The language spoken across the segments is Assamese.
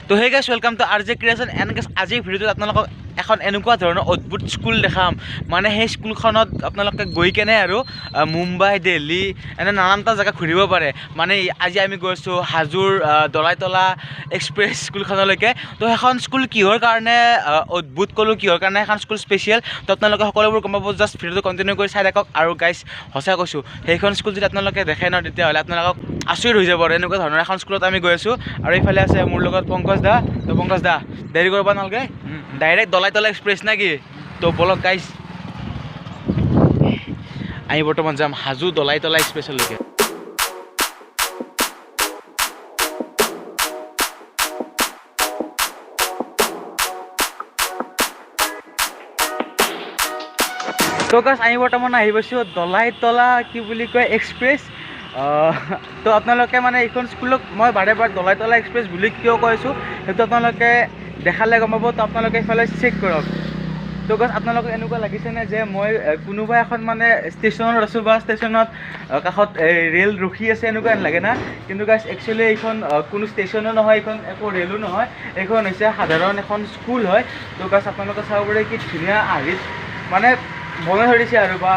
তো হে গাইছ welcome to RJ creation and গাইছ আজিৰ ভিডিঅ'টোত আপোনালোকক এখন এনেকুৱা ধৰণৰ অদ্ভুত স্কুল দেখাম মানে সেই স্কুলখনত আপোনালোকে গৈ কেনে আৰু মুম্বাই দিল্লী এনে নানানটা জেগা ঘূৰিব পাৰে মানে আজি আমি গৈছোঁ হাজোৰ দলাইতলা এক্সপ্ৰেছ স্কুলখনলৈকে তো সেইখন স্কুল কিহৰ কাৰণে অদ্ভুত ক'লোঁ কিহৰ কাৰণে এখন স্কুল স্পেচিয়েল তো আপোনালোকে সকলোবোৰ গম পাব জাষ্ট ভিডিঅ'টো কণ্টিনিউ কৰি চাই থাকক আৰু গাইছ সঁচা কৈছোঁ সেইখন স্কুল যদি আপোনালোকে দেখে ন তেতিয়াহ'লে আপোনালোকক আচৰিত হৈ যাব এনেকুৱা ধৰণৰ এখন স্কুলত আমি গৈ আছোঁ আৰু এইফালে আছে মোৰ লগত পংকজ দা তো পংকজ দা দেৰি কৰিব নালাগে ডাইৰেক্ট দলাইতলা এক্সপ্ৰেছ নে কি তো বলক গাইছ আমি বৰ্তমান যাম হাজো দলাইতলা এক্সপ্ৰেছলৈকে তো গাইছ আমি বৰ্তমান আহি পাইছোঁ দলাইতলা কি বুলি কয় এক্সপ্ৰেছ তো আপোনালোকে মানে এইখন স্কুলক মই বাৰে বাৰে দলাইতলা এক্সপ্ৰেছ বুলি কিয় কৈছোঁ সেইটো আপোনালোকে দেখালে গম পাব তো আপোনালোকে এইফালে চেক কৰক তো গাইছ আপোনালোকক এনেকুৱা লাগিছেনে যে মই কোনোবা এখন মানে ষ্টেচনত আছোঁ বা ষ্টেচনত কাষত ৰেল ৰখি আছে এনেকুৱা লাগে না কিন্তু গাইছ একচুৱেলি এইখন কোনো ষ্টেচনো নহয় এইখন একো ৰেলো নহয় এইখন হৈছে সাধাৰণ এখন স্কুল হয় তো গাইছ আপোনালোকে চাব পাৰে কি ধুনীয়া আৰ্হিত মানে বনাই থৈ দিছে আৰু বা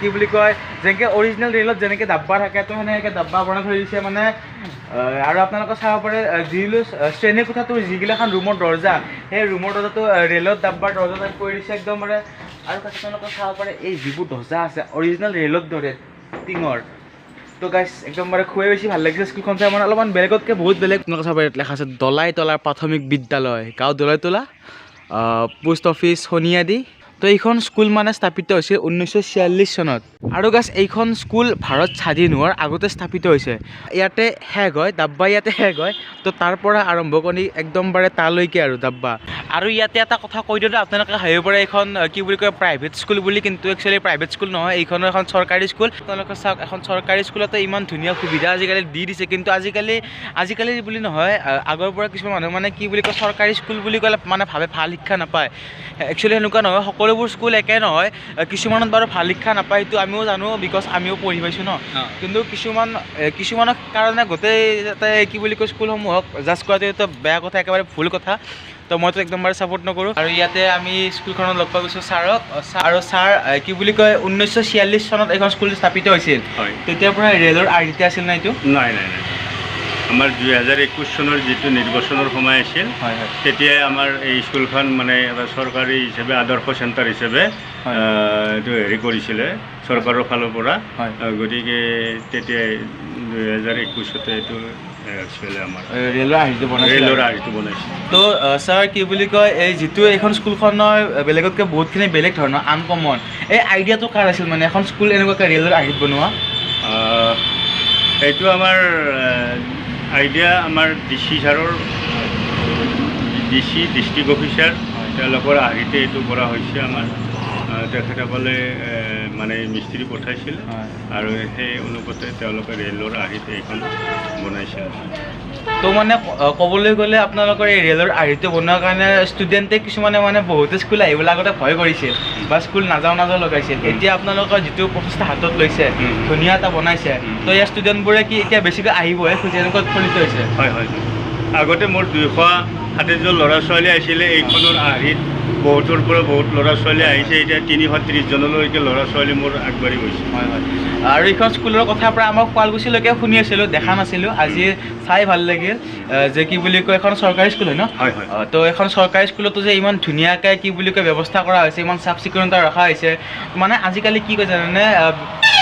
কি বুলি কয় যেনেকৈ অৰিজিনেল ৰেলত যেনেকৈ ডাব্বা থাকে তো সেনেকৈ ডাব্বা বনাই থৈ দিছে মানে আৰু আপোনালোকে চাব পাৰে যিবিলাক শ্ৰেণী কোঠাটোৰ যিগিলাখন ৰুমৰ দৰ্জা সেই ৰুমৰ দৰ্জাটো ৰেলত ডাব্বাৰ দৰ্জা টাইপ কৰি দিছে একদম মানে আৰু আপোনালোকে চাব পাৰে এই যিবোৰ দৰ্জা আছে অৰিজিনেল ৰেলত দৰে টিঙৰ তো গাইছ একদম মানে খুবেই বেছি ভাল লাগিছে স্কুলখন চাই মানে অলপমান বেলেগতকৈ বহুত বেলেগ আপোনালোকে চাব পাৰে লেখা আছে দলাইতলা প্ৰাথমিক বিদ্যালয় গাঁও দলাইতলা পোষ্ট অফিচ শনিয়াদি তো এইখন স্কুল মানে স্থাপিত হৈছিল 1946 চনত আৰু গাইছ এইখন স্কুল ভাৰত স্বাধীন হোৱাৰ আগতে স্থাপিত হৈছে ইয়াতে শেষ হয় ডাব্বা ইয়াতে শেষ হয় তো তাৰ পৰা আৰম্ভ কৰি একদম বাৰে তালৈকে আৰু ডাব্বা আৰু ইয়াতে এটা কথা কৈ দিওঁ আপোনালোকে ভাবিব পাৰে এইখন কি বুলি কয় প্ৰাইভেট স্কুল বুলি কিন্তু একচুৱেলি প্ৰাইভেট স্কুল নহয় এইখনো এখন চৰকাৰী স্কুল আপোনালোকে চাওক এখন চৰকাৰী স্কুলতে ইমান ধুনীয়া সুবিধা আজিকালি দি দিছে কিন্তু আজিকালি বুলি নহয় আগৰ পৰা কিছুমান মানুহ মানে কি বুলি কয় চৰকাৰী স্কুল বুলি ক'লে মানে ভাবে ভাল শিক্ষা নাপায় একচুৱেলি সেনেকুৱা নহয় সকলোবোৰ স্কুল একে নহয় কিছুমানত বাৰু ভাল শিক্ষা নাপায় সেইটো আমিও জানো বিকজ আমিও পঢ়ি পাইছোঁ ন কিন্তু কিছুমানৰ কাৰণে গোটেই কি বুলি কয় স্কুলসমূহক জাজ কৰাটো এইটো বেয়া কথা একেবাৰে ভুল কথা তো মইতো একদম বাৰে ছাপোৰ্ট নকৰোঁ আৰু ইয়াতে আমি স্কুলখনত লগ পাই গৈছোঁ ছাৰক আৰু ছাৰ কি বুলি কয় 1946 চনত এইখন স্কুল স্থাপিত হৈছিল তেতিয়াৰ পৰা ৰেলৰ আৰ্হিতে আছিল না এইটো নাই আমাৰ 2021 চনৰ যিটো নিৰ্বাচনৰ সময় আছিল তেতিয়াই আমাৰ এই স্কুলখন মানে এটা চৰকাৰী হিচাপে আদৰ্শ চেণ্টাৰ হিচাপে এইটো হেৰি কৰিছিলে চৰকাৰৰ ফালৰ পৰা গতিকে তেতিয়াই 2021 এইটো আমাৰ ৰেলৰ আৰ্হিটো বনাইছে তো ছাৰ কি বুলি কয় এই যিটো এইখন স্কুলখনৰ বেলেগতকৈ বহুতখিনি বেলেগ ধৰণৰ আনকমন এই আইডিয়াটো কাৰ আছিল মানে এখন স্কুল এনেকুৱাকৈ ৰেলৰ আৰ্হিত বনোৱা এইটো আমাৰ আইডিয়া আমাৰ ডিচি ছাৰৰ ডিষ্ট্ৰিক্ট অফিচাৰ তেওঁলোকৰ আৰ্হিতে এইটো কৰা হৈছে আমাৰ তেখেতসকলে মানে মিস্ত্ৰী পঠাইছিল আৰু সেই অনুপাতে তেওঁলোকে ৰেলৰ আৰ্হিতে এইখন বনাইছিল তো মানে ক'বলৈ গ'লে আপোনালোকৰ এই ৰেলৰ আৰ্হিটো বনোৱাৰ কাৰণে ষ্টুডেণ্টে কিছুমানে মানে বহুতে স্কুল আহিবলৈ আগতে ভয় কৰিছিল বা স্কুল নাযাওঁ লগাইছিল এতিয়া আপোনালোকৰ যিটো প্ৰচেষ্টা হাতত লৈছে ধুনীয়া এটা বনাইছে তো ইয়াৰ ষ্টুডেণ্টবোৰে কি এতিয়া বেছিকৈ আহিবহে খোজে এনেকুৱা উৎফুল্লিত হৈছে হয় আগতে মোৰ 260জন ল'ৰা ছোৱালী আহিছিলে এইখনৰ আৰ্হিত বহুতৰ পৰা বহুত ল'ৰা ছোৱালী আহিছে এতিয়া 330 জনলৈকে ল'ৰা ছোৱালী মোৰ আগবাঢ়ি গৈছে হয় আৰু এইখন স্কুলৰ কথাৰ পৰা আমাক শুৱালকুছিলৈকে শুনি আছিলোঁ দেখা নাছিলোঁ আজি চাই ভাল লাগিল যে কি বুলি কয় এখন চৰকাৰী স্কুল হয় ন তো এখন চৰকাৰী স্কুলতো যে ইমান ধুনীয়াকৈ কি বুলি কয় ব্যৱস্থা কৰা হৈছে ইমান চাফ চিকুণতা ৰখা হৈছে মানে আজিকালি কি কয় জানেনে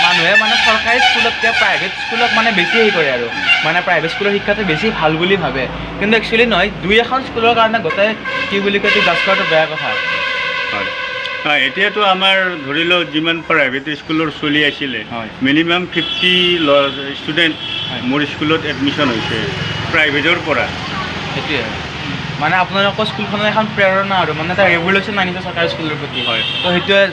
মানুহে মানে চৰকাৰী স্কুলতকৈ প্ৰাইভেট স্কুলক মানে বেছি হেৰি কৰে আৰু মানে প্ৰাইভেট স্কুলৰ শিক্ষাটো বেছি ভাল বুলি ভাবে কিন্তু একচুৱেলি নহয় দুই এখন স্কুলৰ কাৰণে গোটেই কি বুলি কয় জাজ কৰাটো বেয়া কথা এতিয়াতো আমাৰ ধৰি লওক যিমান প্ৰাইভেট স্কুলৰ চলি আছিলে মিনিমাম 50 ষ্টুডেণ্ট মোৰ স্কুলত এডমিশ্যন হৈছে প্ৰাইভেটৰ পৰা সেইটোৱে মানে আপোনালোকৰ স্কুলখনৰ এখন প্ৰেৰণা আৰু মানে এটা ৰেভলিউশ্যন আনিছে চৰকাৰী স্কুলৰ প্ৰতি তো সেইটোৱে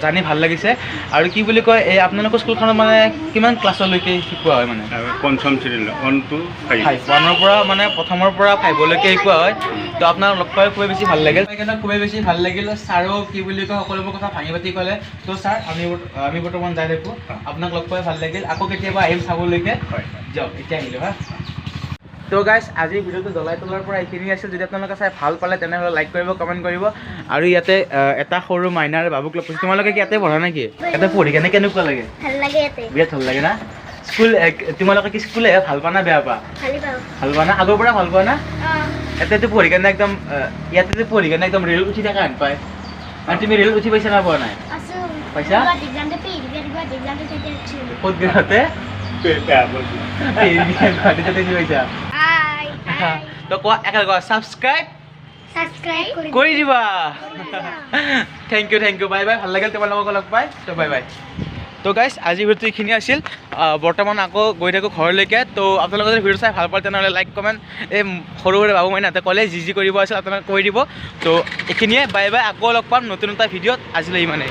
জানি ভাল লাগিছে আৰু কি বুলি কয় এই আপোনালোকৰ স্কুলখনত মানে কিমান ক্লাছলৈকে শিকোৱা হয় মানে পঞ্চম শ্ৰেণীলৈ 1 to 5 1ৰ পৰা মানে প্ৰথমৰ পৰা 5লৈকে শিকোৱা হয় তো আপোনাক লগ পাই খুবেই বেছি ভাল লাগিল সেইকাৰণে খুবেই বেছি ভাল লাগিল ছাৰো কি বুলি কয় সকলোবোৰ কথা ভাঙি পাতি ক'লে তো ছাৰ আমি বৰ্তমান যাই থাকোঁ আপোনাক লগ পাই ভাল লাগিল আকৌ কেতিয়াবা আহিম চাবলৈকে যাওক এতিয়া আহিলোঁ হা তো তো গাইজ আজিৰ ভিডিঅ'টো দলাইতলাৰ পৰা এইখিনি আছিল। যদি আপোনালোকে চাই ভাল পালে তেনেহ'লে লাইক কৰিব, কমেণ্ট কৰিব। আৰু ইয়াতে এটা সৰু মাইনাৰ বাবুক লগ পাইছোঁ। তোমালোকে কি ইয়াতে পঢ়া নেকি? ইয়াতে পঢ়ি কেনে কেনেকুৱা লাগে? ভাল লাগে ইয়াতে। বিৰাট ভাল লাগে না? স্কুল তোমালোকে কি স্কুলে ভাল পোৱা না বেয়া পোৱা? ভাল পোৱা না? আগৰ পৰা ভাল পোৱা না? ইয়াতে পঢ়ি কেনে একদম ইয়াতে পঢ়ি কেনে একদম ৰেল উঠি থকা হেন পায়। আৰু তুমি ৰেল উঠি পাইছা না পোৱা নাই? পাইছা? ক'ত গেলাতে? তো কোৱা একেলগে কোৱা ছাবস্ক্ৰাইব কৰি দিবা। Thank you bye bye. ভাল লাগিল তোমালোকক লগ পাই। তো বাই বাই। তো গাইজ আজিৰ ভিডিঅ'টো এইখিনি আছিল। বৰ্তমান আকৌ গৈ থাকোঁ ঘৰলৈকে। তো আপোনালোকে যদি ভিডিঅ' চাই ভাল পায় তেনেহ'লে লাইক কমেণ্ট এই সৰু সৰু বাবু মাইনাহঁতে ক'লে যি কৰিব আছিল আপোনালোকে কৰি দিব। তো এইখিনিয়ে বাই বাই। আকৌ লগ পাম নতুন এটা ভিডিঅ'ত। আজিলৈ ইমানেই।